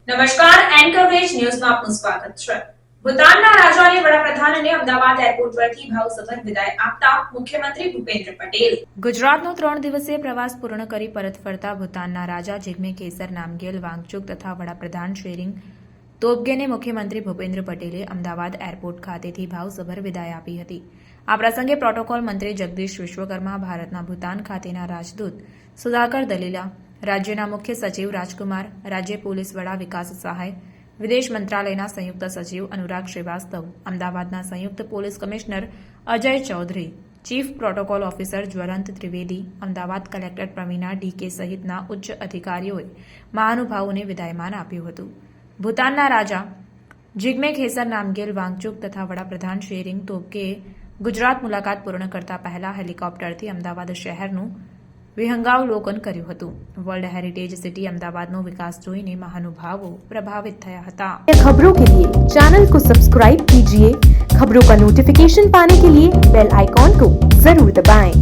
નમસ્કાર, anchor veg ન્યૂઝમાં આપનું સ્વાગત છે. ભૂતાનના રાજાને વડાપ્રધાનને અમદાવાદ એરપોર્ટ પરથી ભાવસભર વિદાય આપતા મુખ્યમંત્રી ભૂપેન્દ્ર પટેલ. ગુજરાતનો 3 દિવસીય પ્રવાસ પૂર્ણ કરી પરત ફરતા ભૂતાનના રાજા જિગ્મે ખેસર નામગ્યેલ વાંગચુક તથા વડાપ્રધાન શેરિંગ તોબ્ગેને મુખ્યમંત્રી ભૂપેન્દ્ર પટેલે અમદાવાદ એરપોર્ટ ખાતેથી ભાવસભર વિદાય આપી હતી. આ પ્રસંગે પ્રોટોકોલ મંત્રી જગદીશ વિશ્વકર્મા, ભારતના ભૂતાન ખાતેના રાજદૂત સુધાકર દલીલા, રાજ્યના મુખ્ય સચિવ રાજકુમાર, રાજ્ય પોલીસ વડા વિકાસ સહાય, વિદેશ મંત્રાલયના સંયુક્ત સચિવ અનુરાગ શ્રીવાસ્તવ, અમદાવાદના સંયુક્ત police commissioner Ajay Chaudhary, chief protocol officer Jwalant Trivedi, Ahmedabad collector Pravina DK સહિતના ઉચ્ચ અધિકારીઓએ મહાનુભાવોને વિદાયમાન આપ્યું હતું. ભૂતાનના રાજા જિગ્મે ખેસર નામગ્યેલ વાંગચુક તથા વડાપ્રધાન શેરિંગ તોબ્ગેએ ગુજરાત મુલાકાત પૂર્ણ કરતા પહેલા હેલિકોપ્ટરથી અમદાવાદ શહેરનું વિહંગાવલોકન કર્યું હતું. વર્લ્ડ हेरिटेज सिटी अहमदाबाद विकास જોઈને महानुभावों प्रभावित થયા હતા. खबरों के लिए चैनल को सब्सक्राइब कीजिए. खबरों का नोटिफिकेशन पाने के लिए बेल आइकॉन को जरूर दबाएं.